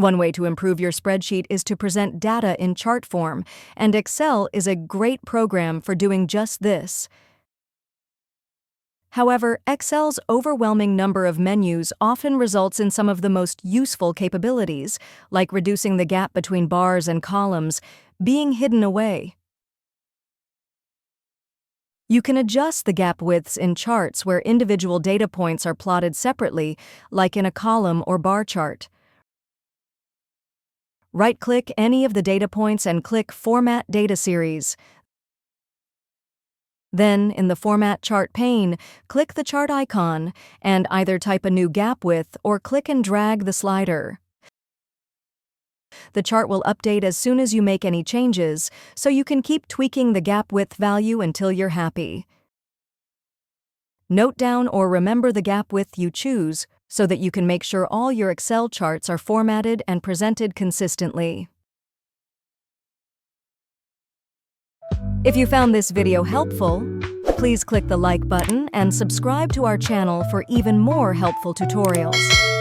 One way to improve your spreadsheet is to present data in chart form, and Excel is a great program for doing just this. However, Excel's overwhelming number of menus often results in some of the most useful capabilities, like reducing the gap between bars and columns, being hidden away. You can adjust the gap widths in charts where individual data points are plotted separately, like in a column or bar chart. Right-click any of the data points and click Format Data Series. Then, in the Format Chart pane, click the chart icon and either type a new gap width or click and drag the slider. The chart will update as soon as you make any changes, so you can keep tweaking the gap width value until you're happy. Note down or remember the gap width you choose so that you can make sure all your Excel charts are formatted and presented consistently. If you found this video helpful, please click the like button and subscribe to our channel for even more helpful tutorials.